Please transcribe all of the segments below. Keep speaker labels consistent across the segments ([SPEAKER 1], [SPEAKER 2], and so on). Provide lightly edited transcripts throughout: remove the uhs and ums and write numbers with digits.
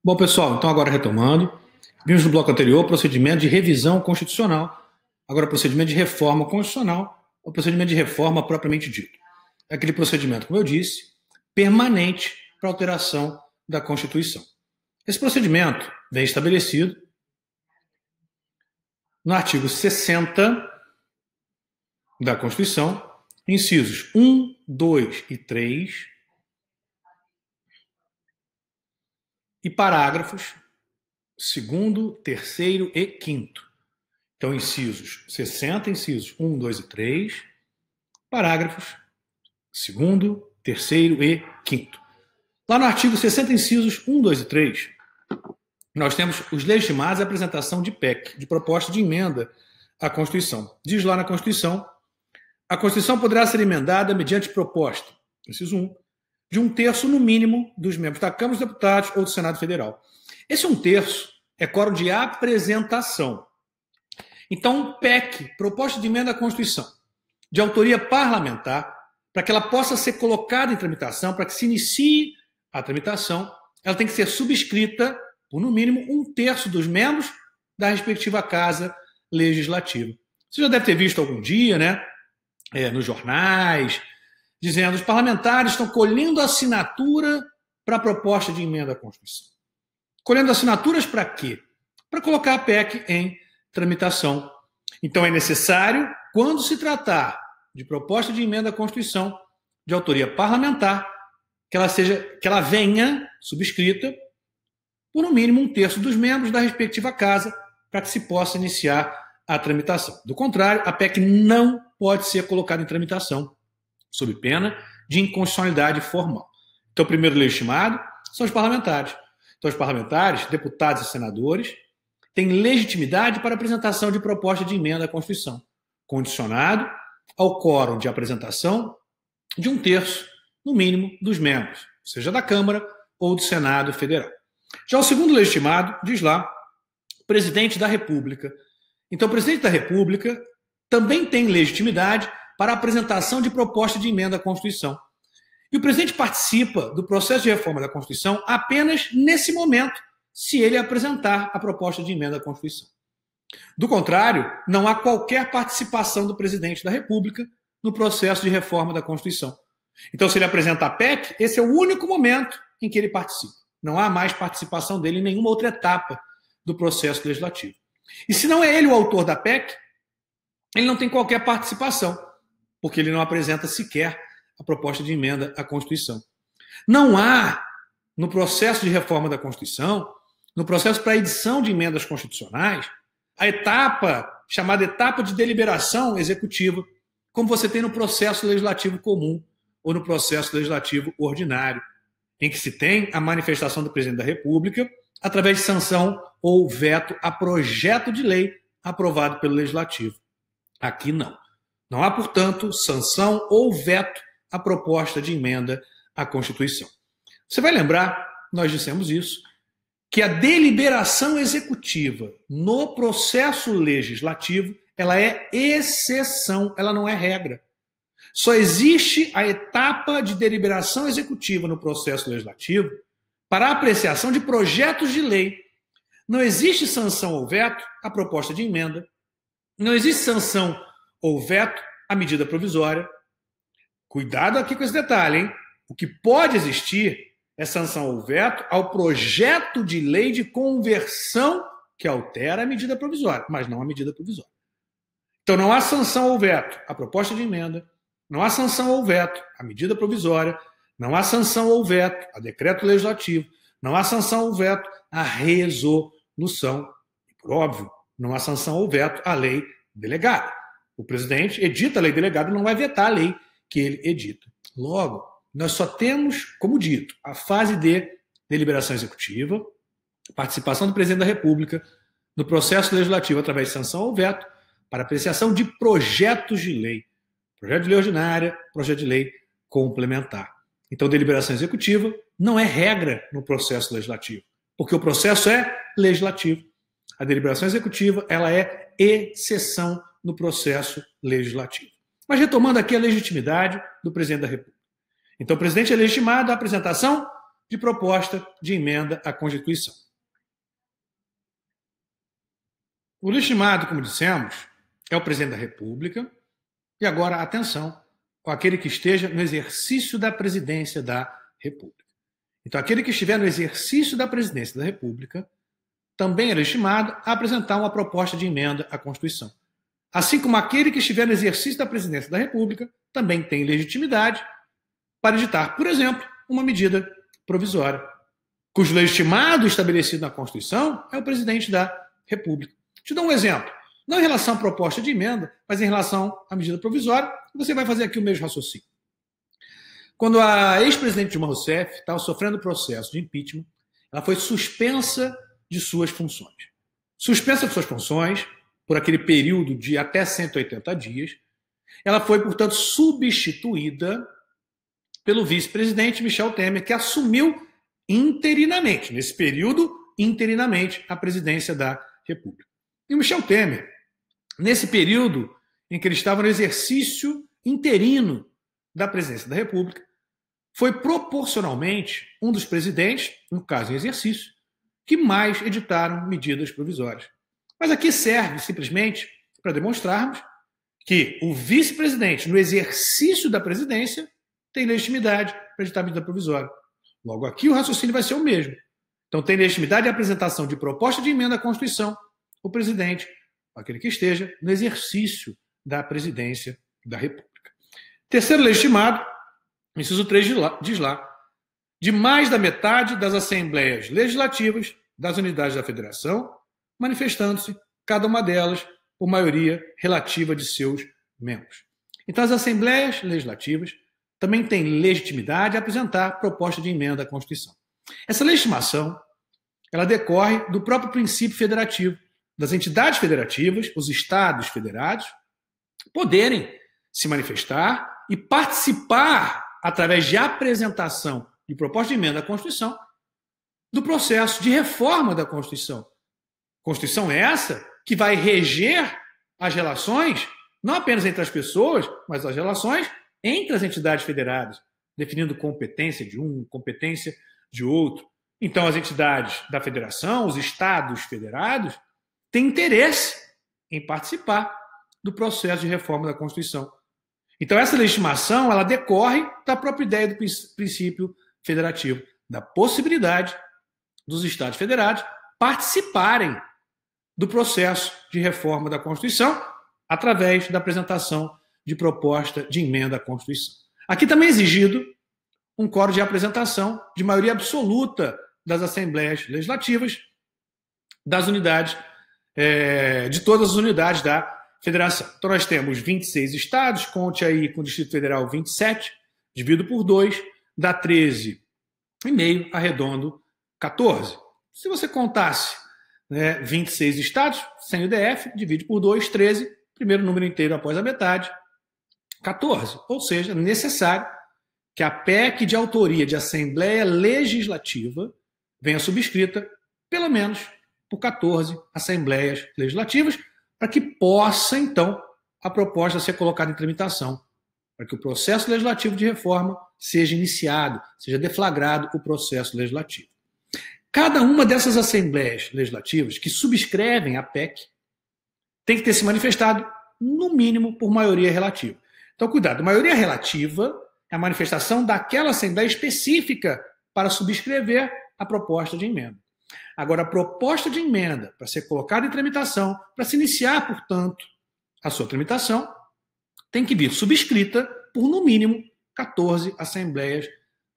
[SPEAKER 1] Bom, pessoal, então agora retomando, vimos no bloco anterior o procedimento de revisão constitucional, agora o procedimento de reforma constitucional, o procedimento de reforma propriamente dito. É aquele procedimento, como eu disse, permanente para alteração da Constituição. Esse procedimento vem estabelecido no artigo 60 da Constituição, incisos 1, 2 e 3, e parágrafos 2º, 3º e 5º. Então, incisos 60, incisos 1, 2 e 3, parágrafos 2º, 3º e 5º. Lá no artigo 60, incisos 1, 2 e 3, nós temos os legitimados à apresentação de PEC, de proposta de emenda à Constituição. Diz lá na Constituição, a Constituição poderá ser emendada mediante proposta, inciso 1, de 1/3 no mínimo dos membros da Câmara dos Deputados ou do Senado Federal. Esse 1/3 é quórum de apresentação. Então, PEC, proposta de emenda à Constituição, de autoria parlamentar, para que ela possa ser colocada em tramitação, para que se inicie a tramitação, ela tem que ser subscrita por, no mínimo, 1/3 dos membros da respectiva Casa Legislativa. Você já deve ter visto algum dia, né, nos jornais, dizendo que os parlamentares estão colhendo assinatura para a proposta de emenda à Constituição. Colhendo assinaturas para quê? Para colocar a PEC em tramitação. Então é necessário, quando se tratar de proposta de emenda à Constituição de autoria parlamentar, que ela venha subscrita por no mínimo 1/3 dos membros da respectiva casa, para que se possa iniciar a tramitação. Do contrário, a PEC não pode ser colocada em tramitação, sob pena de inconstitucionalidade formal. Então, o primeiro legitimado são os parlamentares. Então, os parlamentares, deputados e senadores, têm legitimidade para apresentação de proposta de emenda à Constituição, condicionado ao quórum de apresentação de 1/3, no mínimo, dos membros, seja da Câmara ou do Senado Federal. Já o segundo legitimado, diz lá, presidente da República. Então, o presidente da República também tem legitimidade para a apresentação de proposta de emenda à Constituição. E o presidente participa do processo de reforma da Constituição apenas nesse momento, se ele apresentar a proposta de emenda à Constituição. Do contrário, não há qualquer participação do presidente da República no processo de reforma da Constituição. Então, se ele apresenta a PEC, esse é o único momento em que ele participa. Não há mais participação dele em nenhuma outra etapa do processo legislativo. E se não é ele o autor da PEC, ele não tem qualquer participação, porque ele não apresenta sequer a proposta de emenda à Constituição. Não há, no processo de reforma da Constituição, no processo para a edição de emendas constitucionais, a etapa chamada etapa de deliberação executiva, como você tem no processo legislativo comum ou no processo legislativo ordinário, em que se tem a manifestação do presidente da República através de sanção ou veto a projeto de lei aprovado pelo Legislativo. Aqui não. Não há, portanto, sanção ou veto à proposta de emenda à Constituição. Você vai lembrar, nós dissemos isso, que a deliberação executiva no processo legislativo, ela é exceção, ela não é regra. Só existe a etapa de deliberação executiva no processo legislativo para a apreciação de projetos de lei. Não existe sanção ou veto à proposta de emenda, não existe sanção ou veto à medida provisória. Cuidado aqui com esse detalhe, hein? O que pode existir é sanção ou veto ao projeto de lei de conversão que altera a medida provisória, mas não a medida provisória. Então não há sanção ou veto à proposta de emenda, não há sanção ou veto à medida provisória, não há sanção ou veto a decreto legislativo, não há sanção ou veto à resolução. E, por óbvio, não há sanção ou veto à lei delegada. O presidente edita a lei delegada e não vai vetar a lei que ele edita. Logo, nós só temos, como dito, a fase de deliberação executiva, participação do presidente da República no processo legislativo através de sanção ou veto para apreciação de projetos de lei. Projeto de lei ordinária, projeto de lei complementar. Então, deliberação executiva não é regra no processo legislativo, porque o processo é legislativo. A deliberação executiva, ela é exceção no processo legislativo. Mas retomando aqui a legitimidade do presidente da República. Então, o presidente é legitimado à apresentação de proposta de emenda à Constituição. O legitimado, como dissemos, é o presidente da República. E agora, atenção, aquele que esteja no exercício da presidência da República. Então, aquele que estiver no exercício da presidência da República também é legitimado a apresentar uma proposta de emenda à Constituição. Assim como aquele que estiver no exercício da presidência da República também tem legitimidade para editar, por exemplo, uma medida provisória, cujo legitimado estabelecido na Constituição é o presidente da República. Te dou um exemplo. Não em relação à proposta de emenda, mas em relação à medida provisória, você vai fazer aqui o mesmo raciocínio. Quando a ex-presidente Dilma Rousseff estava sofrendo processo de impeachment, ela foi suspensa de suas funções. Suspensa de suas funções por aquele período de até 180 dias, ela foi, portanto, substituída pelo vice-presidente Michel Temer, que assumiu interinamente, nesse período, interinamente, a presidência da República. E o Michel Temer, nesse período em que ele estava no exercício interino da presidência da República, foi proporcionalmente um dos presidentes, no caso em exercício, que mais editaram medidas provisórias. Mas aqui serve simplesmente para demonstrarmos que o vice-presidente, no exercício da presidência, tem legitimidade para editar medida provisória. Logo, aqui o raciocínio vai ser o mesmo. Então, tem legitimidade a apresentação de proposta de emenda à Constituição o presidente, aquele que esteja no exercício da presidência da República. Terceiro legitimado, inciso 3 diz lá, de mais da metade das assembleias legislativas das unidades da federação, manifestando-se, cada uma delas, por maioria relativa de seus membros. Então, as assembleias legislativas também têm legitimidade a apresentar proposta de emenda à Constituição. Essa legitimação, ela decorre do próprio princípio federativo, das entidades federativas, os estados federados, poderem se manifestar e participar, através de apresentação de proposta de emenda à Constituição, do processo de reforma da Constituição. Constituição essa que vai reger as relações, não apenas entre as pessoas, mas as relações entre as entidades federadas, definindo competência de um, competência de outro. Então, as entidades da federação, os estados federados, têm interesse em participar do processo de reforma da Constituição. Então, essa legitimação ela decorre da própria ideia do princípio federativo, da possibilidade dos estados federados participarem do processo de reforma da Constituição através da apresentação de proposta de emenda à Constituição. Aqui também é exigido um quórum de apresentação de maioria absoluta das assembleias legislativas das unidades, de todas as unidades da federação. Então, nós temos 26 estados, conte aí com o Distrito Federal 27, dividido por 2, dá 13,5, arredondo 14. Se você contasse 26 estados, sem o DF, divide por 2, 13, primeiro número inteiro após a metade, 14. Ou seja, necessário que a PEC de autoria de Assembleia Legislativa venha subscrita, pelo menos, por 14 Assembleias Legislativas, para que possa, então, a proposta ser colocada em tramitação, para que o processo legislativo de reforma seja iniciado, seja deflagrado o processo legislativo. Cada uma dessas Assembleias Legislativas que subscrevem a PEC tem que ter se manifestado, no mínimo, por maioria relativa. Então, cuidado, maioria relativa é a manifestação daquela Assembleia específica para subscrever a proposta de emenda. Agora, a proposta de emenda, para ser colocada em tramitação, para se iniciar, portanto, a sua tramitação, tem que vir subscrita por, no mínimo, 14 Assembleias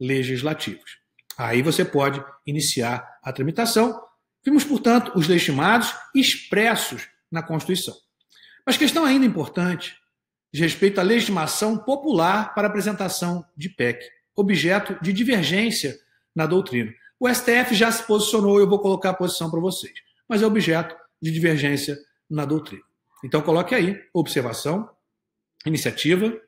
[SPEAKER 1] Legislativas. Aí você pode iniciar a tramitação. Vimos, portanto, os legitimados expressos na Constituição. Mas questão ainda importante, de respeito à legitimação popular para apresentação de PEC, objeto de divergência na doutrina. O STF já se posicionou, eu vou colocar a posição para vocês, mas é objeto de divergência na doutrina. Então, coloque aí, observação, iniciativa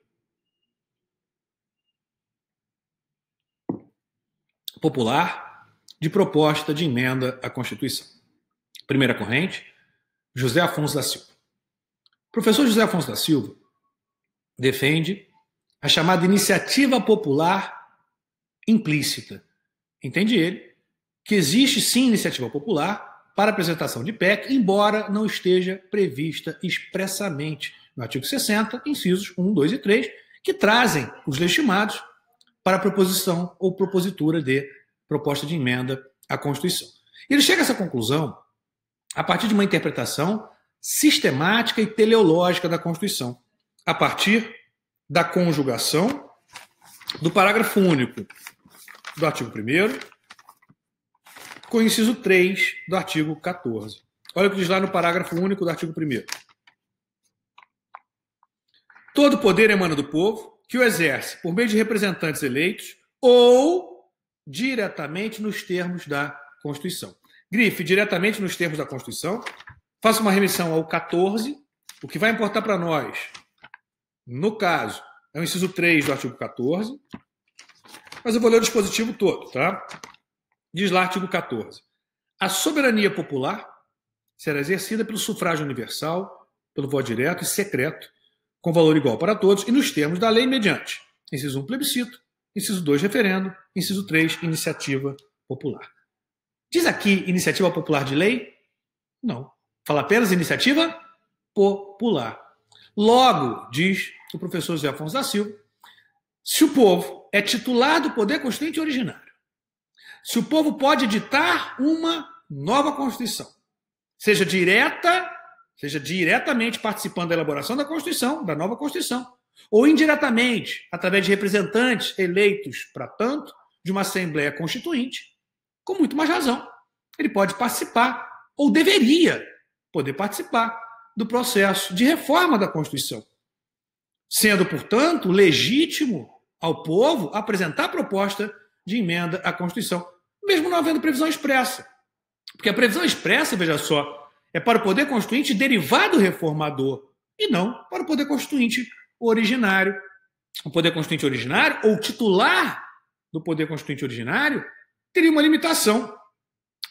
[SPEAKER 1] popular de proposta de emenda à Constituição. Primeira corrente, José Afonso da Silva. O professor José Afonso da Silva defende a chamada iniciativa popular implícita. entende ele, que existe sim iniciativa popular para apresentação de PEC, embora não esteja prevista expressamente no artigo 60, incisos 1, 2 e 3, que trazem os legitimados para a proposição ou propositura de proposta de emenda à Constituição. Ele chega a essa conclusão a partir de uma interpretação sistemática e teleológica da Constituição, a partir da conjugação do parágrafo único do artigo 1º com o inciso 3 do artigo 14. Olha o que diz lá no parágrafo único do artigo 1º. Todo poder emana do povo, que o exerce por meio de representantes eleitos ou diretamente nos termos da Constituição. Grife, diretamente nos termos da Constituição. Faça uma remissão ao 14. O que vai importar para nós, no caso, é o inciso 3 do artigo 14. Mas eu vou ler o dispositivo todo, tá? Diz lá, artigo 14. A soberania popular será exercida pelo sufrágio universal, pelo voto direto e secreto, com valor igual para todos e nos termos da lei mediante. Inciso 1, plebiscito. Inciso 2, referendo. Inciso 3, iniciativa popular. Diz aqui iniciativa popular de lei? Não. Fala apenas iniciativa popular. Logo, diz o professor José Afonso da Silva, se o povo é titular do poder constituinte originário, se o povo pode editar uma nova Constituição, seja diretamente participando da elaboração da Constituição, da nova Constituição, ou indiretamente, através de representantes eleitos, para tanto, de uma Assembleia Constituinte, com muito mais razão, ele pode participar, ou deveria poder participar, do processo de reforma da Constituição, sendo, portanto, legítimo ao povo apresentar proposta de emenda à Constituição, mesmo não havendo previsão expressa. Porque a previsão expressa, veja só, é para o poder constituinte derivado reformador e não para o poder constituinte originário. O poder constituinte originário, ou titular do poder constituinte originário, teria uma limitação,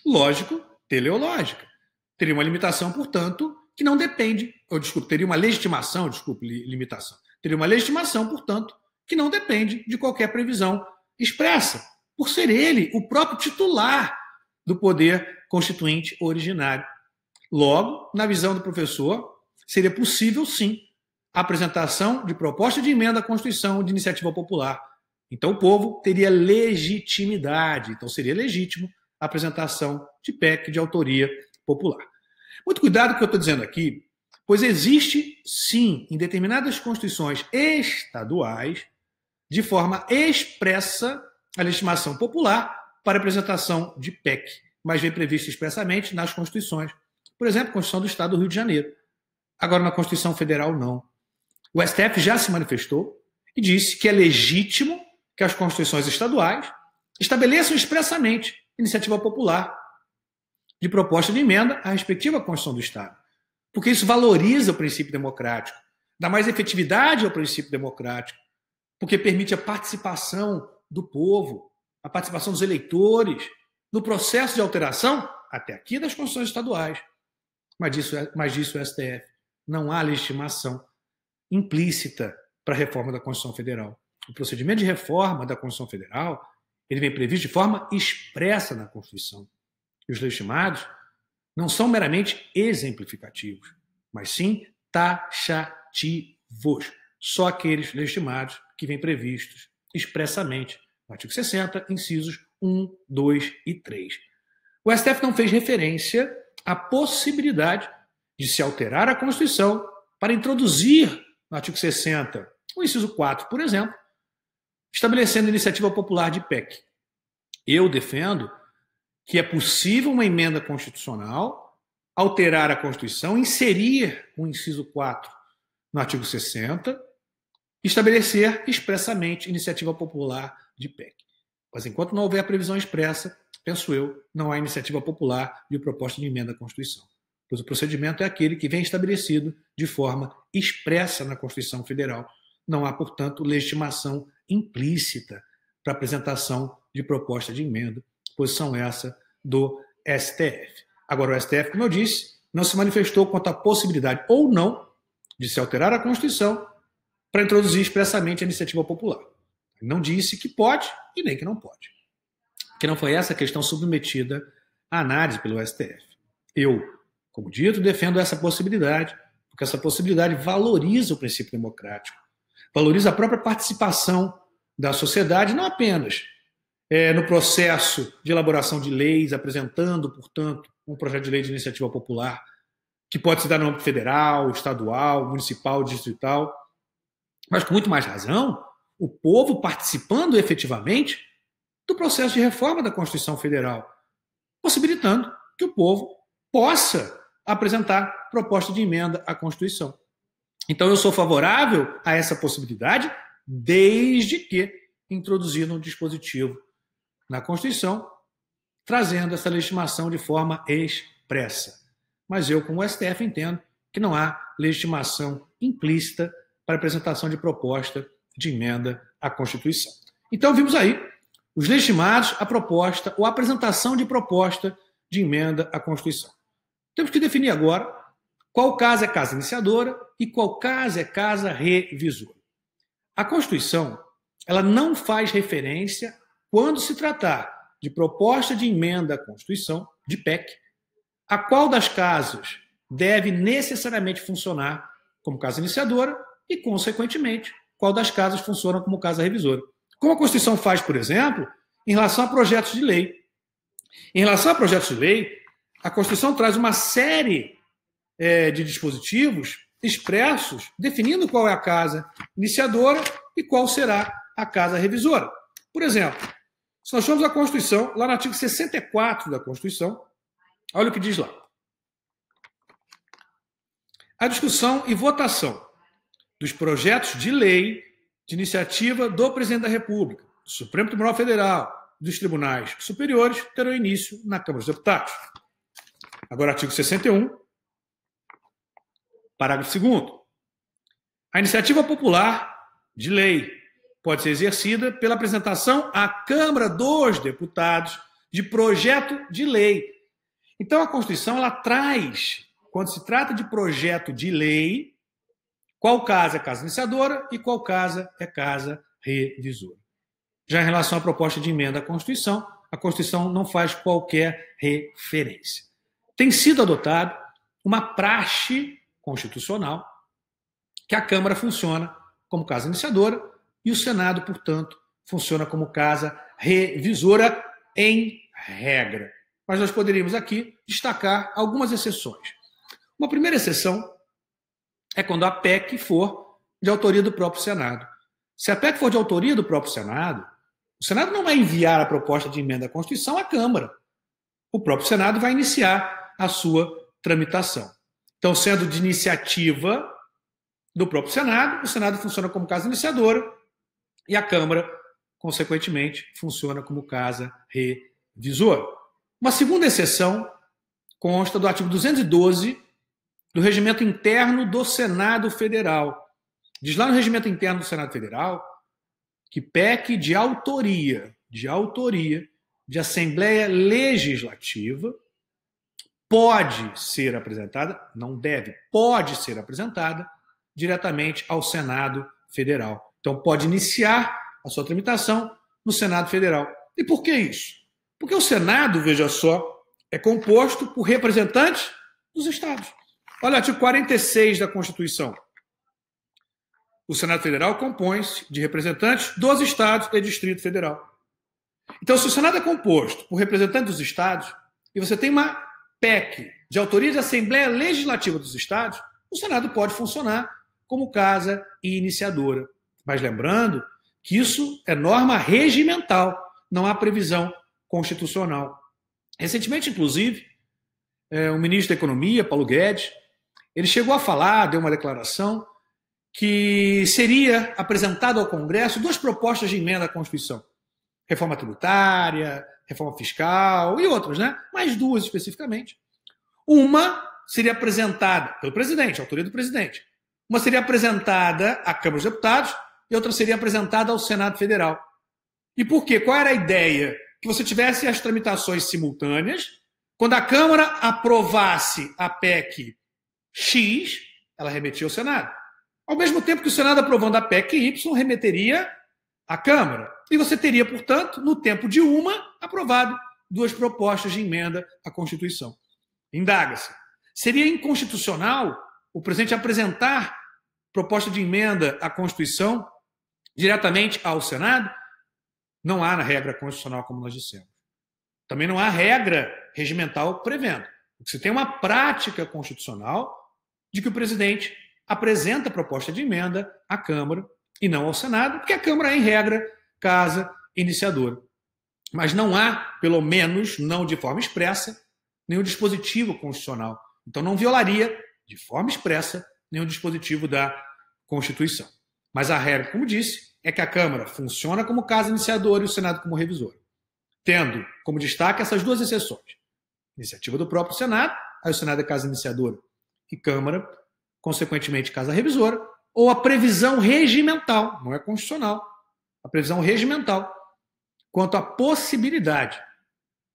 [SPEAKER 1] lógico, teleológica. Teria uma limitação, portanto, que não depende, teria uma legitimação, limitação. Teria uma legitimação, portanto, que não depende de qualquer previsão expressa, por ser ele o próprio titular do poder constituinte originário. Logo, na visão do professor, seria possível, sim, a apresentação de proposta de emenda à Constituição de iniciativa popular. Então, o povo teria legitimidade. Então, seria legítimo a apresentação de PEC de autoria popular. Muito cuidado com o que eu estou dizendo aqui, pois existe, sim, em determinadas constituições estaduais, de forma expressa, a legitimação popular para apresentação de PEC, mas vem previsto expressamente nas constituições. Por exemplo, a Constituição do Estado do Rio de Janeiro. Agora, na Constituição Federal, não. O STF já se manifestou e disse que é legítimo que as constituições estaduais estabeleçam expressamente iniciativa popular de proposta de emenda à respectiva Constituição do Estado. Porque isso valoriza o princípio democrático, dá mais efetividade ao princípio democrático, porque permite a participação do povo, a participação dos eleitores no processo de alteração, até aqui, das constituições estaduais. Mas disso o STF. Não há legitimação implícita para a reforma da Constituição Federal. O procedimento de reforma da Constituição Federal ele vem previsto de forma expressa na Constituição. E os legitimados não são meramente exemplificativos, mas sim taxativos. Só aqueles legitimados que vêm previstos expressamente no artigo 60, incisos 1, 2 e 3. O STF não fez referência à possibilidade de se alterar a Constituição para introduzir no artigo 60, o inciso 4, por exemplo, estabelecendo iniciativa popular de PEC. Eu defendo que é possível uma emenda constitucional alterar a Constituição, inserir o inciso 4 no artigo 60, estabelecer expressamente iniciativa popular de PEC. Mas enquanto não houver previsão expressa, penso eu, não há iniciativa popular de proposta de emenda à Constituição. Pois o procedimento é aquele que vem estabelecido de forma expressa na Constituição Federal. Não há, portanto, legitimação implícita para apresentação de proposta de emenda, posição essa do STF. Agora, o STF, como eu disse, não se manifestou quanto à possibilidade ou não de se alterar a Constituição para introduzir expressamente a iniciativa popular. Não disse que pode e nem que não pode. que não foi essa questão submetida à análise pelo STF. Eu, como dito, defendo essa possibilidade, porque essa possibilidade valoriza o princípio democrático, valoriza a própria participação da sociedade, não apenas no processo de elaboração de leis, apresentando, portanto, um projeto de lei de iniciativa popular, que pode se dar no âmbito federal, estadual, municipal, distrital, mas com muito mais razão, o povo participando efetivamente do processo de reforma da Constituição Federal, possibilitando que o povo possa apresentar proposta de emenda à Constituição. Então, eu sou favorável a essa possibilidade, desde que introduzido um dispositivo na Constituição, trazendo essa legitimação de forma expressa. Mas eu, como STF, entendo que não há legitimação implícita para apresentação de proposta de emenda à Constituição. Então, vimos aí os legitimados à proposta ou à apresentação de proposta de emenda à Constituição. Temos que definir agora qual casa é casa iniciadora e qual casa é casa revisora. A Constituição, ela não faz referência, quando se tratar de proposta de emenda à Constituição, de PEC, a qual das casas deve necessariamente funcionar como casa iniciadora e, consequentemente, qual das casas funciona como casa revisora. Como a Constituição faz, por exemplo, em relação a projetos de lei. Em relação a projetos de lei, a Constituição traz uma série de dispositivos expressos definindo qual é a casa iniciadora e qual será a casa revisora. Por exemplo, se nós formos à Constituição, lá no artigo 64 da Constituição, olha o que diz lá. A discussão e votação dos projetos de lei de iniciativa do Presidente da República, do Supremo Tribunal Federal, dos tribunais superiores, terão início na Câmara dos Deputados. Agora, artigo 61, parágrafo 2º. A iniciativa popular de lei pode ser exercida pela apresentação à Câmara dos Deputados de projeto de lei. Então, a Constituição ela traz, quando se trata de projeto de lei, qual casa é casa iniciadora e qual casa é casa revisora. Já em relação à proposta de emenda à Constituição, a Constituição não faz qualquer referência. Tem sido adotado uma praxe constitucional que a Câmara funciona como casa iniciadora e o Senado, portanto, funciona como casa revisora em regra. Mas nós poderíamos aqui destacar algumas exceções. Uma primeira exceção é quando a PEC for de autoria do próprio Senado. Se a PEC for de autoria do próprio Senado, o Senado não vai enviar a proposta de emenda à Constituição à Câmara. O próprio Senado vai iniciar a sua tramitação. Então, sendo de iniciativa do próprio Senado, o Senado funciona como casa iniciadora e a Câmara, consequentemente, funciona como casa revisora. Uma segunda exceção consta do artigo 212 do Regimento Interno do Senado Federal. Diz lá no Regimento Interno do Senado Federal que PEC de autoria de Assembleia Legislativa pode ser apresentada, não deve, pode ser apresentada diretamente ao Senado Federal. Então, pode iniciar a sua tramitação no Senado Federal. E por que isso? Porque o Senado, veja só, é composto por representantes dos estados. Olha o artigo 46 da Constituição. O Senado Federal compõe-se de representantes dos estados e Distrito Federal. Então, se o Senado é composto por representantes dos estados e você tem uma PEC de autoria de Assembleia Legislativa dos estados, o Senado pode funcionar como casa iniciadora. Mas lembrando que isso é norma regimental, não há previsão constitucional. Recentemente, inclusive, o ministro da Economia, Paulo Guedes, ele chegou a falar, deu uma declaração, que seria apresentado ao Congresso duas propostas de emenda à Constituição. Reforma tributária, reforma fiscal e outras, né? Mais duas especificamente. Uma seria apresentada pelo presidente, autoria do presidente. Uma seria apresentada à Câmara dos Deputados e outra seria apresentada ao Senado Federal. E por quê? Qual era a ideia? Que você tivesse as tramitações simultâneas. Quando a Câmara aprovasse a PEC X, ela remetia ao Senado. Ao mesmo tempo que o Senado aprovando a PEC Y, remeteria à Câmara. e você teria, portanto, no tempo de uma, aprovado 2 propostas de emenda à Constituição. Indaga-se: seria inconstitucional o presidente apresentar proposta de emenda à Constituição diretamente ao Senado? Não há na regra constitucional, como nós dissemos. Também não há regra regimental prevendo. Você tem uma prática constitucional de que o presidente apresenta proposta de emenda à Câmara e não ao Senado, porque a Câmara é, em regra, casa iniciadora. Mas não há, pelo menos não de forma expressa, nenhum dispositivo constitucional. Então não violaria, de forma expressa, nenhum dispositivo da Constituição. Mas a regra, como disse, é que a Câmara funciona como casa iniciadora e o Senado como revisor, tendo como destaque essas 2 exceções. Iniciativa do próprio Senado, aí o Senado é casa iniciadora e Câmara, consequentemente, casa revisora, ou a previsão regimental, não é constitucional, a previsão regimental, quanto à possibilidade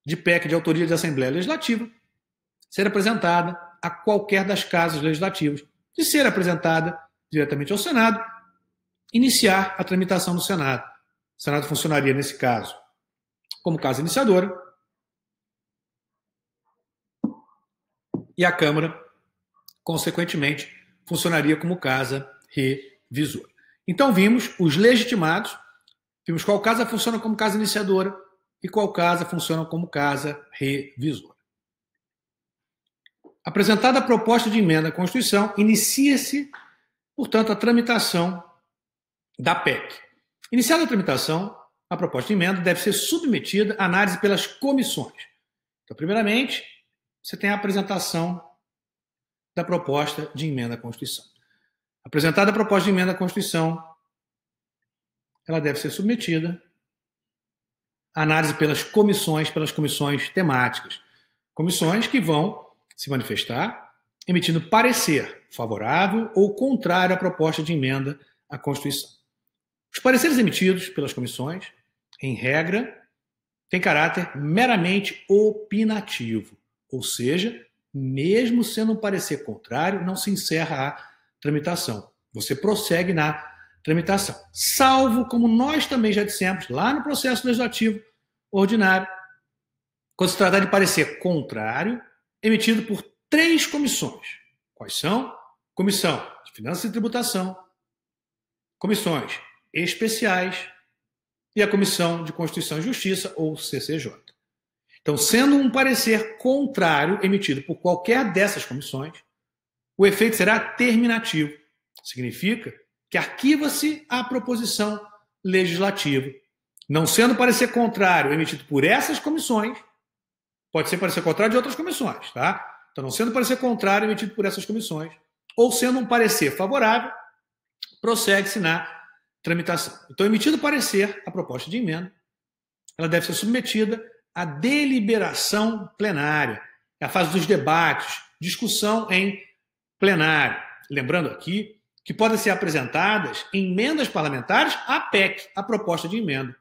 [SPEAKER 1] de PEC de autoria de Assembleia Legislativa ser apresentada a qualquer das casas legislativas, de ser apresentada diretamente ao Senado, iniciar a tramitação no Senado. O Senado funcionaria, nesse caso, como casa iniciadora e a Câmara, consequentemente, funcionaria como casa revisora. Então vimos os legitimados, vimos qual casa funciona como casa iniciadora e qual casa funciona como casa revisora. Apresentada a proposta de emenda à Constituição, inicia-se, portanto, a tramitação da PEC. Iniciada a tramitação, a proposta de emenda deve ser submetida à análise pelas comissões. Então, primeiramente, você tem a apresentação da proposta de emenda à Constituição. Apresentada a proposta de emenda à Constituição, ela deve ser submetida à análise pelas comissões temáticas. Comissões que vão se manifestar emitindo parecer favorável ou contrário à proposta de emenda à Constituição. Os pareceres emitidos pelas comissões, em regra, têm caráter meramente opinativo, ou seja, mesmo sendo um parecer contrário, não se encerra a tramitação. Você prossegue na tramitação. Salvo, como nós também já dissemos, lá no processo legislativo ordinário, quando se tratar de parecer contrário, emitido por 3 comissões. Quais são? Comissão de Finanças e Tributação, comissões especiais e a Comissão de Constituição e Justiça, ou CCJ. Então, sendo um parecer contrário emitido por qualquer dessas comissões, o efeito será terminativo. Significa que arquiva-se a proposição legislativa. Não sendo parecer contrário emitido por essas comissões, pode ser parecer contrário de outras comissões, tá? Então, não sendo parecer contrário emitido por essas comissões, ou sendo um parecer favorável, prossegue-se na tramitação. Então, emitido parecer, a proposta de emenda, ela deve ser submetida à deliberação plenária. É a fase dos debates, discussão em plenário. Lembrando aqui que podem ser apresentadas emendas parlamentares à PEC, a proposta de emenda.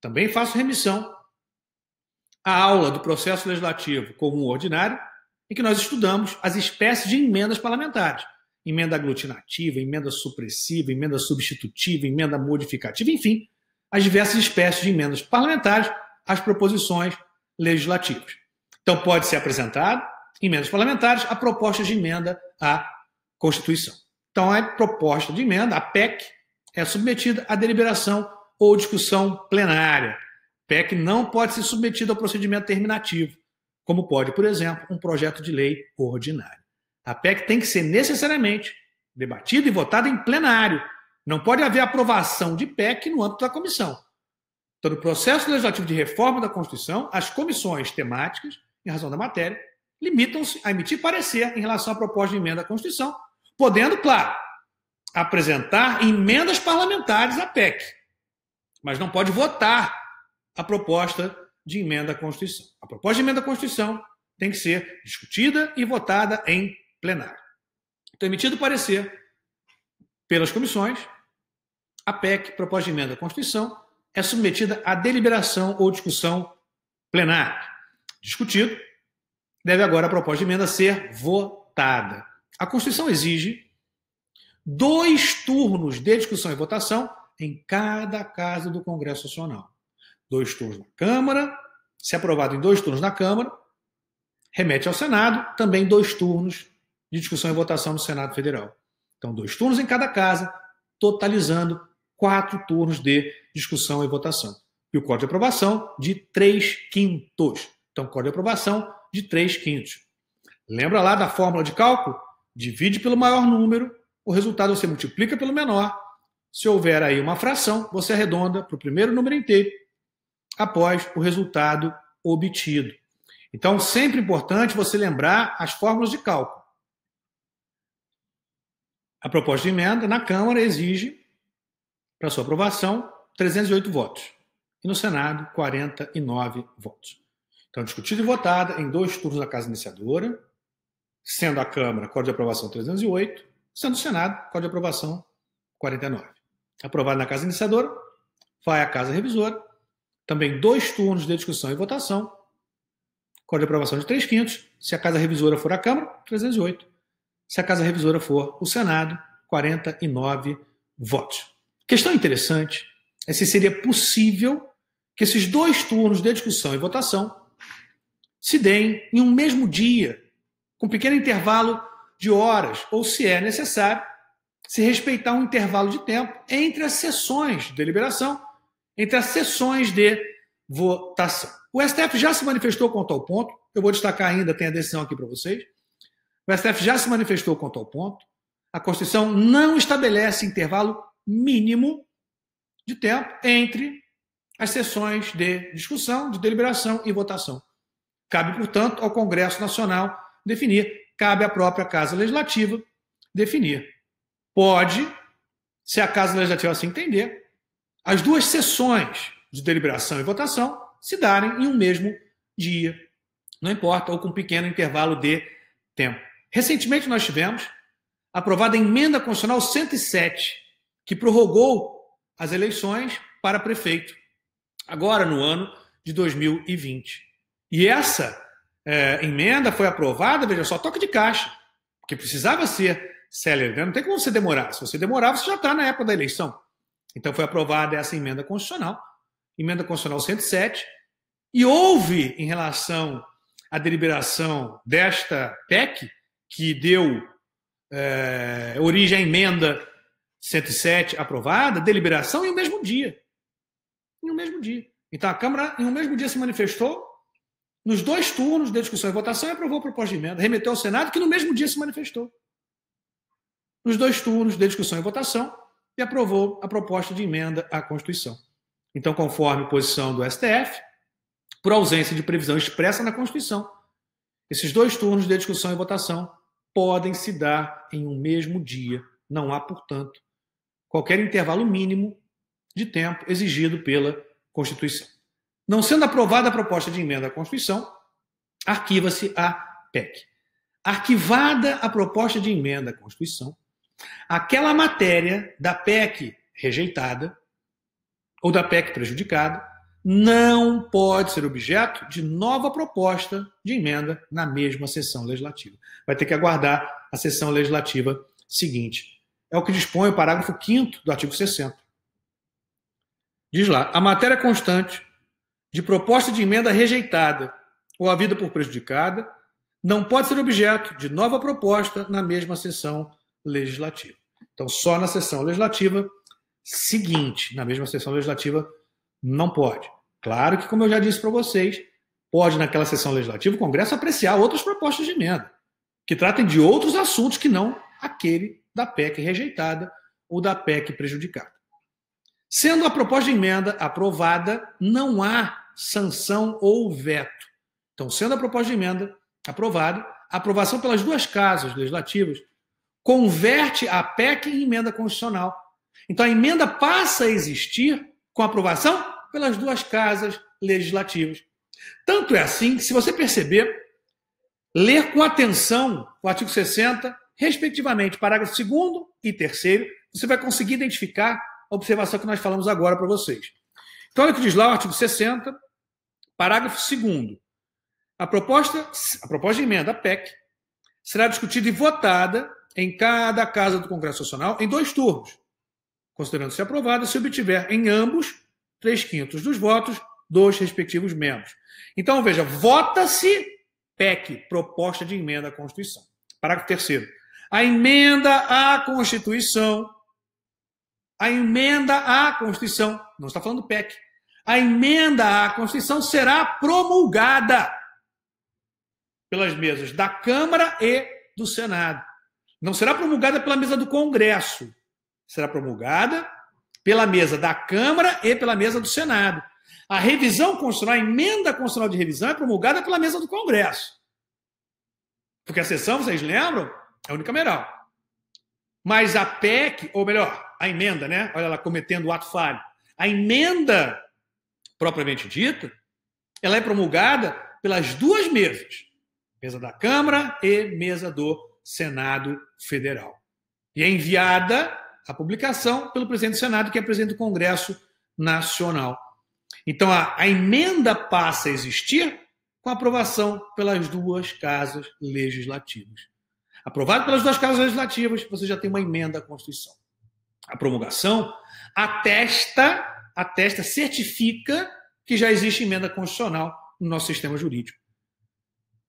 [SPEAKER 1] Também faço remissão à aula do processo legislativo comum ordinário, em que nós estudamos as espécies de emendas parlamentares. Emenda aglutinativa, emenda supressiva, emenda substitutiva, emenda modificativa, enfim, as diversas espécies de emendas parlamentares às proposições legislativas. Então, pode ser apresentado emendas parlamentares a propostas de emenda à Constituição. Então, a proposta de emenda, a PEC, é submetida à deliberação ou discussão plenária. PEC não pode ser submetida ao procedimento terminativo, como pode, por exemplo, um projeto de lei ordinário. A PEC tem que ser necessariamente debatida e votada em plenário. Não pode haver aprovação de PEC no âmbito da comissão. Então, no processo legislativo de reforma da Constituição, as comissões temáticas, em razão da matéria, limitam-se a emitir parecer em relação à proposta de emenda à Constituição, podendo, claro, apresentar emendas parlamentares à PEC, mas não pode votar a proposta de emenda à Constituição. A proposta de emenda à Constituição tem que ser discutida e votada em plenário. Então, emitido parecer pelas comissões, a PEC, proposta de emenda à Constituição, é submetida à deliberação ou discussão plenária. Discutido, deve agora a proposta de emenda ser votada. A Constituição exige 2 turnos de discussão e votação em cada casa do Congresso Nacional. 2 turnos na Câmara, se aprovado em 2 turnos na Câmara, remete ao Senado, também 2 turnos de discussão e votação no Senado Federal. Então, 2 turnos em cada casa, totalizando 4 turnos de discussão e votação. E o código de aprovação de 3/5. Então, código de aprovação de 3/5. Lembra lá da fórmula de cálculo? Divide pelo maior número, o resultado você multiplica pelo menor. Se houver aí uma fração, você arredonda para o primeiro número inteiro após o resultado obtido. Então, sempre importante você lembrar as fórmulas de cálculo. A proposta de emenda na Câmara exige, para sua aprovação, 308 votos. E no Senado, 49 votos. Então, discutida e votada em 2 turnos na Casa Iniciadora, sendo a Câmara, código de aprovação 308, sendo o Senado, código de aprovação 49. Aprovado na Casa Iniciadora, vai à Casa Revisora, também 2 turnos de discussão e votação, código de aprovação de 3/5. Se a Casa Revisora for a Câmara, 308. Se a Casa Revisora for o Senado, 49 votos. Questão interessante é se seria possível que esses 2 turnos de discussão e votação se deem em um mesmo dia, com pequeno intervalo de horas, ou se é necessário se respeitar um intervalo de tempo entre as sessões de deliberação, entre as sessões de votação. O STF já se manifestou quanto ao ponto, eu vou destacar ainda, tem a decisão aqui para vocês. O STF já se manifestou quanto ao ponto. A Constituição não estabelece intervalo mínimo de tempo entre as sessões de discussão, de deliberação e votação. Cabe, portanto, ao Congresso Nacional definir, cabe à própria Casa Legislativa definir. Pode, se a Casa Legislativa assim entender, as 2 sessões de deliberação e votação se darem em um mesmo dia, não importa, ou com um pequeno intervalo de tempo. Recentemente nós tivemos aprovada a Emenda Constitucional 107, que prorrogou as eleições para prefeito, agora no ano de 2020. E essa emenda foi aprovada, veja só, toque de caixa, porque precisava ser célere. Não tem como você demorar. Se você demorar, você já está na época da eleição. Então foi aprovada essa Emenda Constitucional 107, e houve, em relação à deliberação desta PEC, que deu origem à Emenda 107 aprovada, deliberação em um mesmo dia. Em um mesmo dia. Então a Câmara, em um mesmo dia, se manifestou nos 2 turnos de discussão e votação e aprovou a proposta de emenda. Remeteu ao Senado, que no mesmo dia se manifestou. Nos 2 turnos de discussão e votação e aprovou a proposta de emenda à Constituição. Então, conforme posição do STF, por ausência de previsão expressa na Constituição, esses 2 turnos de discussão e votação podem se dar em um mesmo dia. Não há, portanto, qualquer intervalo mínimo de tempo exigido pela Constituição. Não sendo aprovada a proposta de emenda à Constituição, arquiva-se a PEC. Arquivada a proposta de emenda à Constituição, aquela matéria da PEC rejeitada ou da PEC prejudicada não pode ser objeto de nova proposta de emenda na mesma sessão legislativa. Vai ter que aguardar a sessão legislativa seguinte. É o que dispõe o parágrafo 5º do artigo 60. Diz lá, a matéria constante de proposta de emenda rejeitada ou havida por prejudicada não pode ser objeto de nova proposta na mesma sessão legislativa. Então, só na sessão legislativa seguinte, na mesma sessão legislativa, não pode. Claro que, como eu já disse para vocês, pode, naquela sessão legislativa, o Congresso apreciar outras propostas de emenda, que tratem de outros assuntos que não aquele da PEC rejeitada ou da PEC prejudicada. Sendo a proposta de emenda aprovada, não há sanção ou veto. Então, sendo a proposta de emenda aprovada, a aprovação pelas 2 casas legislativas converte a PEC em emenda constitucional. Então, a emenda passa a existir com a aprovação pelas 2 casas legislativas. Tanto é assim que, se você perceber, ler com atenção o artigo 60, respectivamente, parágrafo 2º e 3º, você vai conseguir identificar a observação que nós falamos agora para vocês. Então, olha o que diz lá o artigo 60, parágrafo 2º. A proposta de emenda, a PEC, será discutida e votada em cada casa do Congresso Nacional em 2 turnos. considerando-se aprovada, se obtiver em ambos 3/5 dos votos dos respectivos membros. Então, veja, vota-se PEC, proposta de emenda à Constituição. Parágrafo 3º. A emenda à Constituição, não está falando PEC, a emenda à Constituição será promulgada pelas mesas da Câmara e do Senado. Não será promulgada pela mesa do Congresso, será promulgada pela mesa da Câmara e pela mesa do Senado. A revisão constitucional, a emenda constitucional de revisão é promulgada pela mesa do Congresso. Porque a sessão, vocês lembram, é unicameral. Mas a PEC, ou melhor, a emenda, né? Olha ela cometendo o ato falho. A emenda, propriamente dita, ela é promulgada pelas duas mesas. Mesa da Câmara e mesa do Senado Federal. E é enviada a publicação pelo presidente do Senado, que é presidente do Congresso Nacional. Então, a emenda passa a existir com a aprovação pelas duas casas legislativas. Aprovado pelas duas casas legislativas, você já tem uma emenda à Constituição. A promulgação certifica que já existe emenda constitucional no nosso sistema jurídico.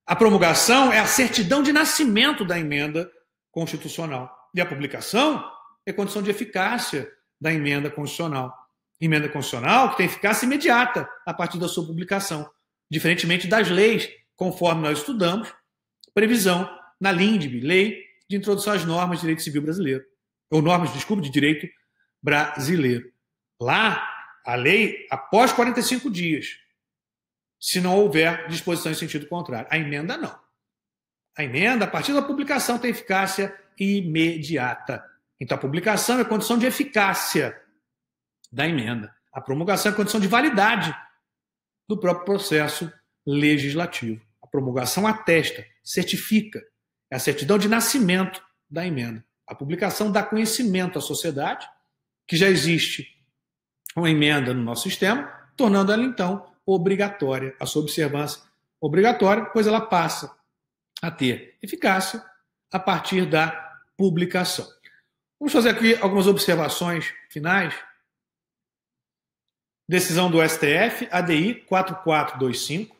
[SPEAKER 1] A promulgação é a certidão de nascimento da emenda constitucional. E a publicação é condição de eficácia da emenda constitucional. Emenda constitucional que tem eficácia imediata a partir da sua publicação, diferentemente das leis, conforme nós estudamos, previsão na LINDB, Lei de Introdução às Normas de Direito Civil Brasileiro, ou normas, desculpe, de Direito Brasileiro. Lá, a lei, após 45 dias, se não houver disposição em sentido contrário. A emenda, não. A emenda, a partir da publicação, tem eficácia imediata. Então, a publicação é condição de eficácia da emenda. A promulgação é condição de validade do próprio processo legislativo. A promulgação atesta, certifica, é a certidão de nascimento da emenda. A publicação dá conhecimento à sociedade que já existe uma emenda no nosso sistema, tornando ela, então, obrigatória, a sua observância obrigatória, pois ela passa a ter eficácia a partir da publicação. Vamos fazer aqui algumas observações finais. Decisão do STF, ADI 4425.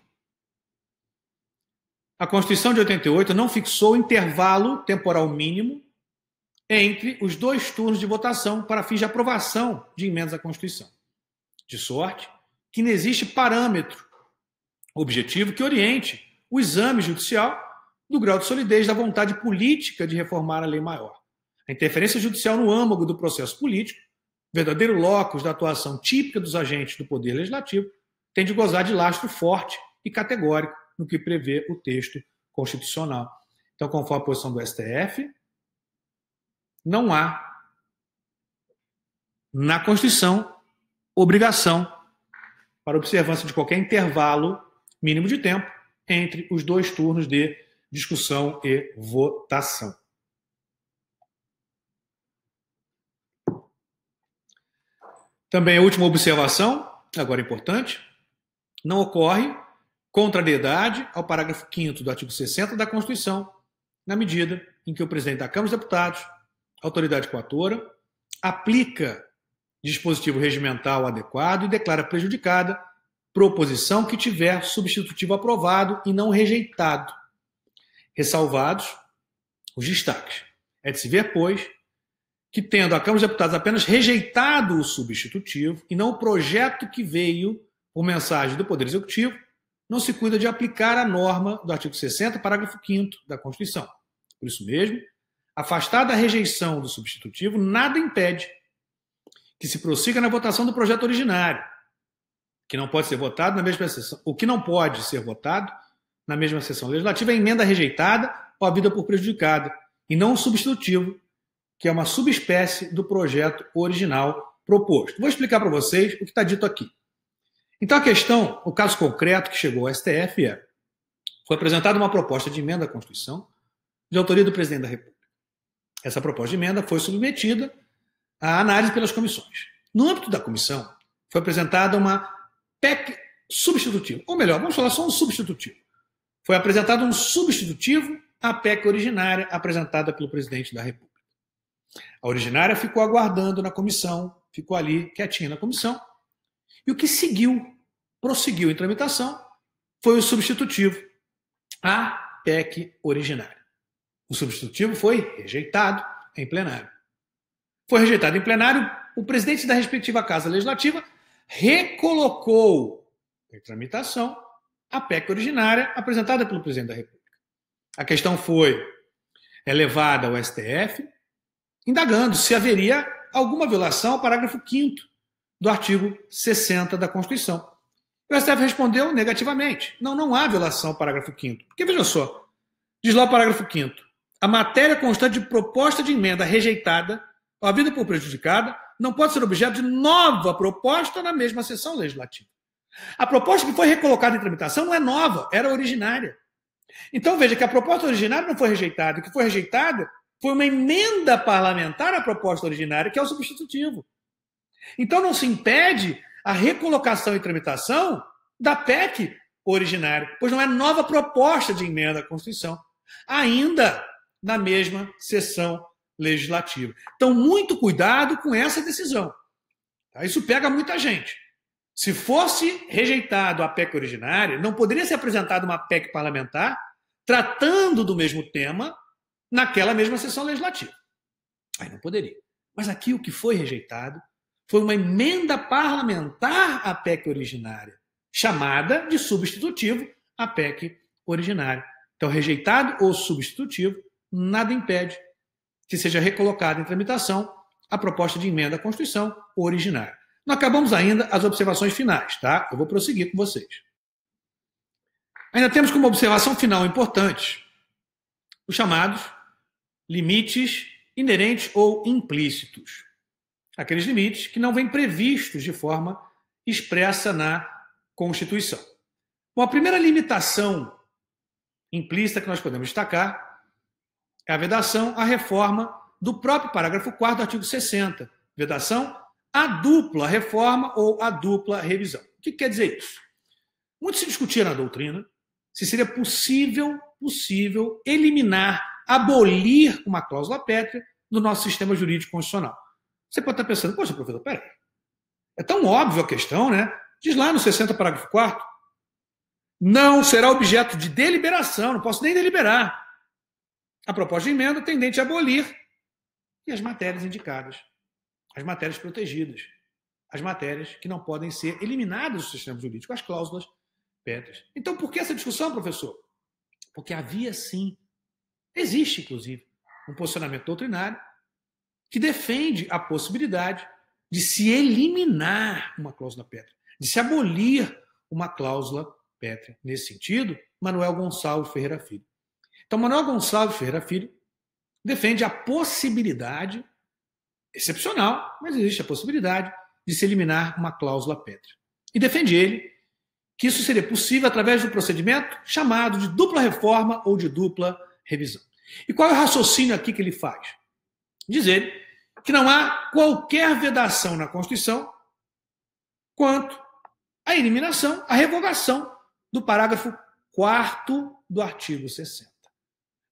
[SPEAKER 1] A Constituição de 88 não fixou intervalo temporal mínimo entre os dois turnos de votação para fins de aprovação de emendas à Constituição. De sorte que não existe parâmetro objetivo que oriente o exame judicial do grau de solidez da vontade política de reformar a lei maior. A interferência judicial no âmago do processo político, verdadeiro locus da atuação típica dos agentes do Poder Legislativo, tem de gozar de lastro forte e categórico no que prevê o texto constitucional. Então, conforme a posição do STF, não há na Constituição obrigação para observância de qualquer intervalo mínimo de tempo entre os dois turnos de discussão e votação. Também a última observação, agora importante, não ocorre contrariedade ao parágrafo 5º do artigo 60 da Constituição, na medida em que o presidente da Câmara dos Deputados, autoridade coatora, aplica dispositivo regimental adequado e declara prejudicada proposição que tiver substitutivo aprovado e não rejeitado, ressalvados os destaques. É de se ver, pois, que tendo a Câmara dos Deputados apenas rejeitado o substitutivo e não o projeto que veio por mensagem do Poder Executivo, não se cuida de aplicar a norma do artigo 60, parágrafo 5º da Constituição. Por isso mesmo, afastada a rejeição do substitutivo, nada impede que se prossiga na votação do projeto originário, que não pode ser votado na mesma sessão. O que não pode ser votado na mesma sessão legislativa é a emenda rejeitada ou a vida por prejudicada, e não o substitutivo, que é uma subespécie do projeto original proposto. Vou explicar para vocês o que está dito aqui. Então, a questão, o caso concreto que chegou ao STF foi apresentada uma proposta de emenda à Constituição de autoria do presidente da República. Essa proposta de emenda foi submetida à análise pelas comissões. No âmbito da comissão, foi apresentada uma PEC substitutiva. Ou melhor, vamos falar só um substitutivo. Foi apresentado um substitutivo à PEC originária apresentada pelo presidente da República. A originária ficou aguardando na comissão, ficou ali quietinha na comissão. E o que prosseguiu em tramitação, foi o substitutivo, a PEC originária. O substitutivo foi rejeitado em plenário. Foi rejeitado em plenário, o presidente da respectiva Casa Legislativa recolocou em tramitação a PEC originária apresentada pelo presidente da República. A questão foi levada ao STF, indagando se haveria alguma violação ao parágrafo 5º do artigo 60 da Constituição. O STF respondeu negativamente. Não há violação ao parágrafo 5º. Porque, veja só, diz lá o parágrafo 5º, a matéria constante de proposta de emenda rejeitada, ou havida por prejudicada, não pode ser objeto de nova proposta na mesma sessão legislativa. A proposta que foi recolocada em tramitação não é nova, era originária. Então, veja que a proposta originária não foi rejeitada. O que foi rejeitada foi uma emenda parlamentar à proposta originária, que é o substitutivo. Então, não se impede a recolocação em tramitação da PEC originária, pois não é nova proposta de emenda à Constituição, ainda na mesma sessão legislativa. Então, muito cuidado com essa decisão. Isso pega muita gente. Se fosse rejeitado a PEC originária, não poderia ser apresentada uma PEC parlamentar tratando do mesmo tema naquela mesma sessão legislativa. Aí não poderia. Mas aqui o que foi rejeitado foi uma emenda parlamentar à PEC originária, chamada de substitutivo à PEC originária. Então, rejeitado ou substitutivo, nada impede que seja recolocada em tramitação a proposta de emenda à Constituição originária. Não acabamos ainda as observações finais, tá? Eu vou prosseguir com vocês. Ainda temos como observação final importante os chamados limites inerentes ou implícitos. Aqueles limites que não vêm previstos de forma expressa na Constituição. Bom, a primeira limitação implícita que nós podemos destacar é a vedação à reforma do próprio parágrafo 4º do artigo 60. Vedação à dupla reforma ou à dupla revisão. O que quer dizer isso? Muito se discutia na doutrina se seria possível eliminar, abolir uma cláusula pétrea do nosso sistema jurídico constitucional. Você pode estar pensando, poxa, professor, peraí. É tão óbvio a questão, né? Diz lá no 60, parágrafo 4º, não será objeto de deliberação, não posso nem deliberar. A proposta de emenda tendente a abolir e as matérias indicadas, as matérias protegidas, as matérias que não podem ser eliminadas do sistema jurídico, as cláusulas pétreas. Então, por que essa discussão, professor? Porque havia sim, existe inclusive, um posicionamento doutrinário que defende a possibilidade de se eliminar uma cláusula pétrea, de se abolir uma cláusula pétrea. Nesse sentido, Manuel Gonçalves Ferreira Filho. Então, Manuel Gonçalves Ferreira Filho defende a possibilidade, excepcional, mas existe a possibilidade de se eliminar uma cláusula pétrea. E defende ele que isso seria possível através do procedimento chamado de dupla reforma ou de dupla revisão. E qual é o raciocínio aqui que ele faz? Dizer que não há qualquer vedação na Constituição quanto à eliminação, à revogação do parágrafo 4º do artigo 60.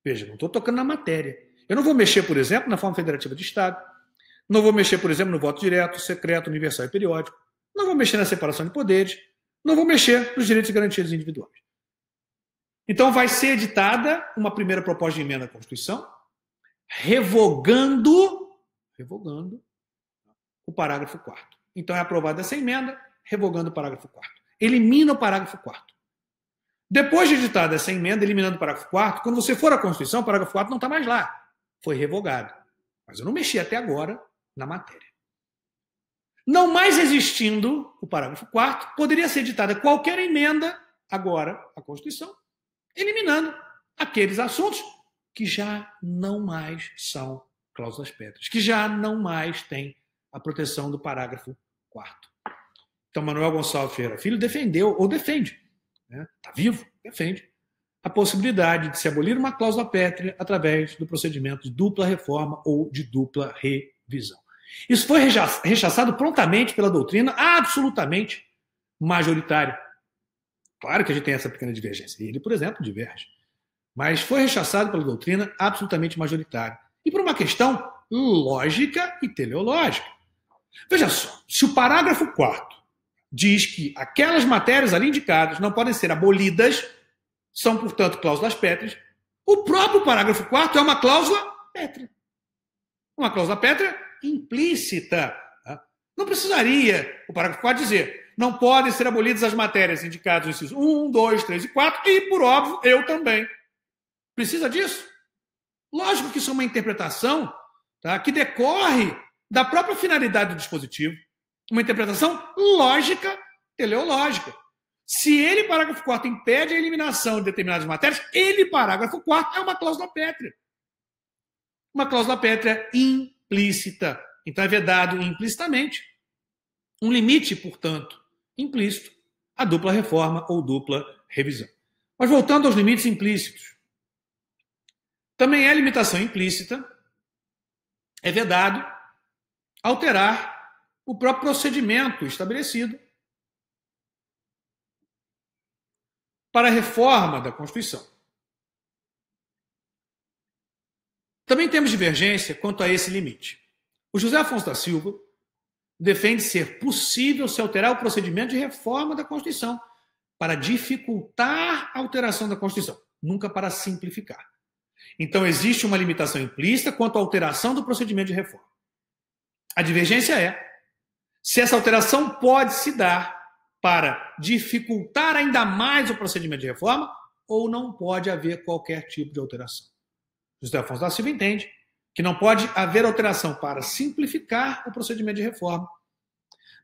[SPEAKER 1] Veja, não estou tocando na matéria. Eu não vou mexer, por exemplo, na forma federativa de Estado, não vou mexer, por exemplo, no voto direto, secreto, universal e periódico, não vou mexer na separação de poderes, não vou mexer nos direitos e garantias individuais. Então vai ser editada uma primeira proposta de emenda à Constituição, revogando o parágrafo 4º. Então é aprovada essa emenda, revogando o parágrafo 4º. Elimina o parágrafo 4º. Depois de editada essa emenda, eliminando o parágrafo 4º, quando você for à Constituição, o parágrafo 4º não está mais lá. Foi revogado. Mas eu não mexi até agora na matéria. Não mais existindo o parágrafo 4º, poderia ser editada qualquer emenda agora à Constituição, eliminando aqueles assuntos que já não mais são cláusulas pétreas, que já não mais têm a proteção do parágrafo 4º. Então, Manuel Gonçalves Ferreira Filho defendeu, ou defende, está vivo, defende, a possibilidade de se abolir uma cláusula pétrea através do procedimento de dupla reforma ou de dupla revisão. Isso foi rechaçado prontamente pela doutrina absolutamente majoritária. Claro que a gente tem essa pequena divergência. Ele, por exemplo, diverge. Mas foi rechaçado pela doutrina absolutamente majoritária. E por uma questão lógica e teleológica. Veja só, se o parágrafo 4º diz que aquelas matérias ali indicadas não podem ser abolidas, são, portanto, cláusulas pétreas, o próprio parágrafo 4º é uma cláusula pétrea. Uma cláusula pétrea implícita. Não precisaria o parágrafo 4 dizer não podem ser abolidas as matérias indicadas no inciso 1, 2, 3 e 4 e, por óbvio, eu também. Precisa disso? Lógico que isso é uma interpretação, tá, que decorre da própria finalidade do dispositivo. Uma interpretação lógica, teleológica. Se ele, parágrafo 4º, impede a eliminação de determinadas matérias, ele, parágrafo 4º, é uma cláusula pétrea. Uma cláusula pétrea implícita. Então é vedado implicitamente. Um limite, portanto, implícito à dupla reforma ou dupla revisão. Mas voltando aos limites implícitos. Também é limitação implícita, é vedado alterar o próprio procedimento estabelecido para a reforma da Constituição. Também temos divergência quanto a esse limite. O José Afonso da Silva defende ser possível se alterar o procedimento de reforma da Constituição para dificultar a alteração da Constituição, nunca para simplificar. Então, existe uma limitação implícita quanto à alteração do procedimento de reforma. A divergência é se essa alteração pode se dar para dificultar ainda mais o procedimento de reforma ou não pode haver qualquer tipo de alteração. José Afonso da Silva entende que não pode haver alteração para simplificar o procedimento de reforma,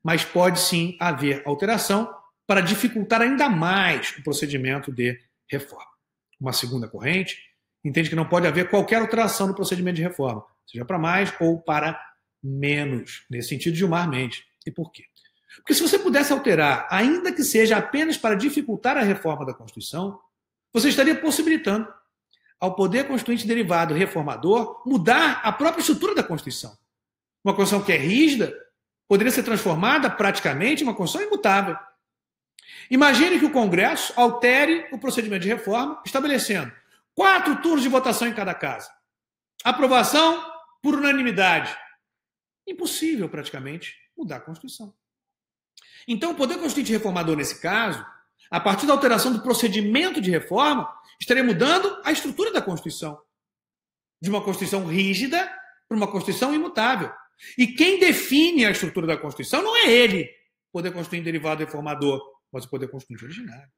[SPEAKER 1] mas pode sim haver alteração para dificultar ainda mais o procedimento de reforma. Uma segunda corrente entende que não pode haver qualquer alteração no procedimento de reforma, seja para mais ou para menos, nesse sentido Gilmar Mendes. E por quê? Porque se você pudesse alterar, ainda que seja apenas para dificultar a reforma da Constituição, você estaria possibilitando ao poder constituinte derivado reformador mudar a própria estrutura da Constituição. Uma Constituição que é rígida poderia ser transformada praticamente em uma Constituição imutável. Imagine que o Congresso altere o procedimento de reforma, estabelecendo 4 turnos de votação em cada casa. Aprovação por unanimidade. Impossível, praticamente, mudar a Constituição. Então, o poder constituinte reformador, nesse caso, a partir da alteração do procedimento de reforma, estaria mudando a estrutura da Constituição. De uma Constituição rígida para uma Constituição imutável. E quem define a estrutura da Constituição não é ele, o poder constituinte derivado reformador, mas o poder constituinte originário.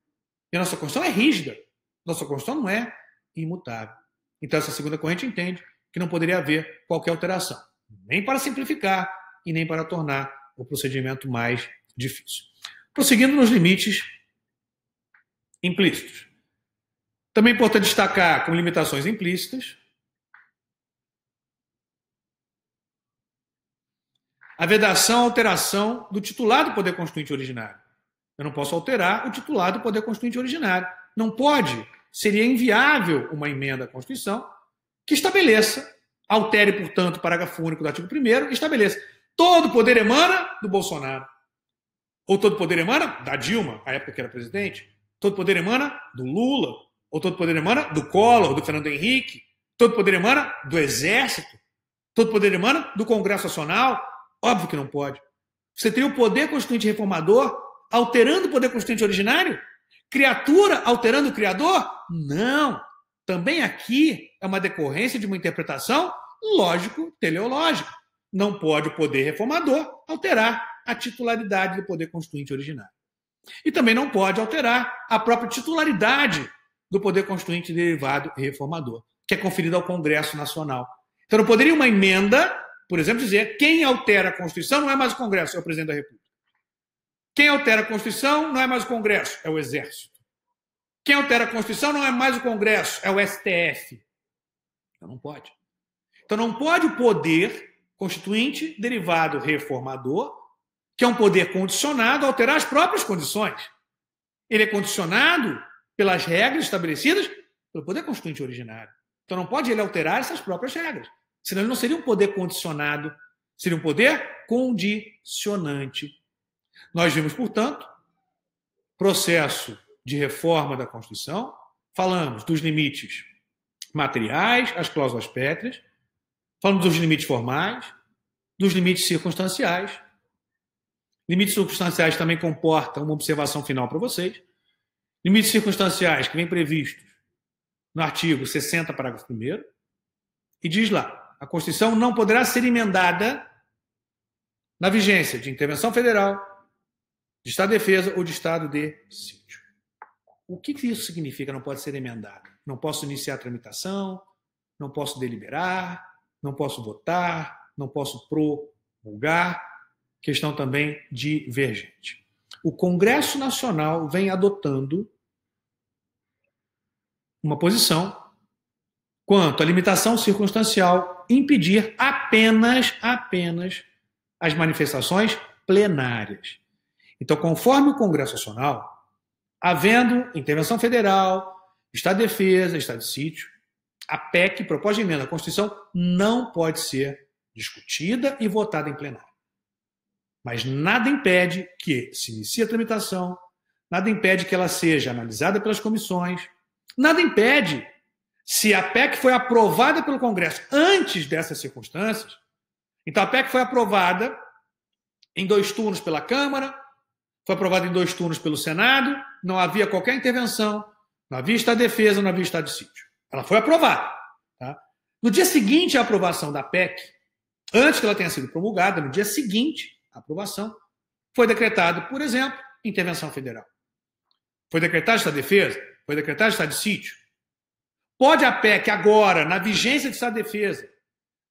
[SPEAKER 1] E a nossa Constituição é rígida. Nossa Constituição não é imutável. Então, essa segunda corrente entende que não poderia haver qualquer alteração, nem para simplificar e nem para tornar o procedimento mais difícil. Prosseguindo nos limites implícitos. Também é importante destacar como limitações implícitas a vedação, alteração do titular do poder constituinte originário. Eu não posso alterar o titular do poder constituinte originário. Não pode, seria inviável uma emenda à Constituição que estabeleça, altere, portanto, o parágrafo único do artigo 1º e estabeleça todo poder emana do Bolsonaro. Ou todo poder emana da Dilma, a época que era presidente. Todo poder emana do Lula. Ou todo poder emana do Collor, do Fernando Henrique. Todo poder emana do Exército. Todo poder emana do Congresso Nacional. Óbvio que não pode. Você teria o poder constituinte reformador alterando o poder constituinte originário? Criatura alterando o criador? Não. Também aqui é uma decorrência de uma interpretação lógico-teleológica. Não pode o poder reformador alterar a titularidade do poder constituinte originário. E também não pode alterar a própria titularidade do poder constituinte derivado reformador, que é conferida ao Congresso Nacional. Então não poderia uma emenda, por exemplo, dizer quem altera a Constituição não é mais o Congresso, é o Presidente da República. Quem altera a Constituição não é mais o Congresso, é o Exército. Quem altera a Constituição não é mais o Congresso, é o STF. Então não pode. Então não pode o poder constituinte derivado reformador, que é um poder condicionado, alterar as próprias condições. Ele é condicionado pelas regras estabelecidas pelo poder constituinte originário. Então não pode ele alterar essas próprias regras. Senão ele não seria um poder condicionado, seria um poder condicionante. Nós vimos, portanto, processo de reforma da Constituição, falamos dos limites materiais, as cláusulas pétreas, Falamos dos limites formais, dos limites circunstanciais. Limites circunstanciais também comportam uma observação final para vocês. Limites circunstanciais que vêm previstos no artigo 60, parágrafo 1º, e diz lá, a Constituição não poderá ser emendada na vigência de intervenção federal, de Estado de defesa ou de Estado de sítio. O que isso significa não pode ser emendada? Não posso iniciar a tramitação, não posso deliberar, não posso votar, não posso promulgar, questão também divergente. O Congresso Nacional vem adotando uma posição quanto à limitação circunstancial impedir apenas as manifestações plenárias. Então, conforme o Congresso Nacional, havendo intervenção federal, Estado de defesa, Estado de sítio, a PEC, proposta de emenda à Constituição, não pode ser discutida e votada em plenário. Mas nada impede que se inicie a tramitação, nada impede que ela seja analisada pelas comissões, nada impede, se a PEC foi aprovada pelo Congresso antes dessas circunstâncias, então a PEC foi aprovada em 2 turnos pela Câmara, foi aprovada em 2 turnos pelo Senado, não havia qualquer intervenção, não havia Estado de defesa, não havia Estado de sítio. Ela foi aprovada. Tá? No dia seguinte à aprovação da PEC, antes que ela tenha sido promulgada, no dia seguinte à aprovação, foi decretado, por exemplo, intervenção federal. Foi decretado Estado de defesa, foi decretado Estado de sítio. Pode a PEC agora, na vigência de Estado de defesa,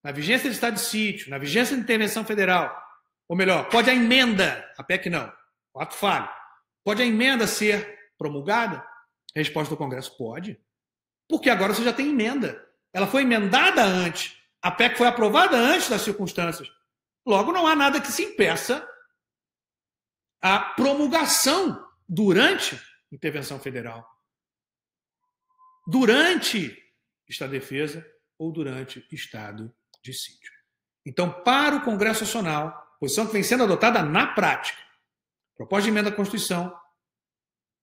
[SPEAKER 1] na vigência de Estado de sítio, na vigência de intervenção federal, ou melhor, pode a emenda, a PEC não, o ato falho, pode a emenda ser promulgada? A resposta do Congresso pode. Porque agora você já tem emenda. Ela foi emendada antes. A PEC foi aprovada antes das circunstâncias. Logo, não há nada que se impeça a promulgação durante intervenção federal, durante Estado de defesa ou durante Estado de sítio. Então, para o Congresso Nacional, posição que vem sendo adotada na prática, proposta de emenda à Constituição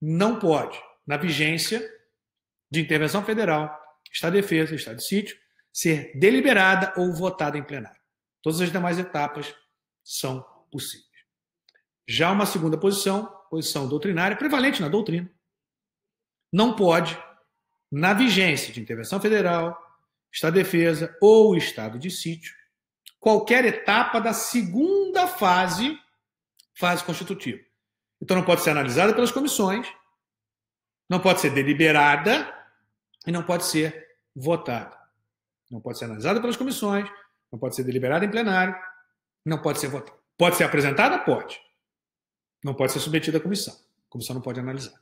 [SPEAKER 1] não pode, na vigência de intervenção federal, Estado de defesa, Estado de sítio, ser deliberada ou votada em plenário. Todas as demais etapas são possíveis. Já uma segunda posição, posição doutrinária, prevalente na doutrina, não pode, na vigência de intervenção federal, Estado de defesa ou Estado de sítio, qualquer etapa da segunda fase constitutiva. Então não pode ser analisada pelas comissões, não pode ser deliberada e não pode ser votada. Não pode ser analisada pelas comissões, não pode ser deliberada em plenário, não pode ser votada. Pode ser apresentada? Pode. Não pode ser submetida à comissão. A comissão não pode analisar.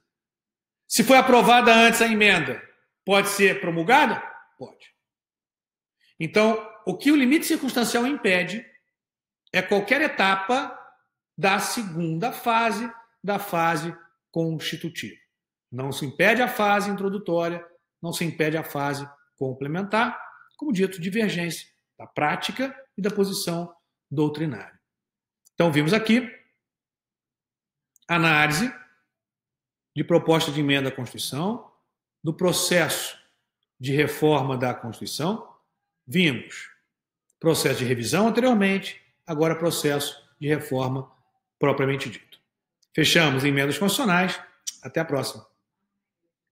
[SPEAKER 1] Se foi aprovada antes a emenda, pode ser promulgada? Pode. Então, o que o limite circunstancial impede é qualquer etapa da segunda fase, da fase constitutiva. Não se impede a fase introdutória, não se impede a fase complementar, como dito, divergência da prática e da posição doutrinária. Então, vimos aqui análise de proposta de emenda à Constituição, do processo de reforma da Constituição. Vimos processo de revisão anteriormente, agora processo de reforma propriamente dito. Fechamos emendas constitucionais. Até a próxima.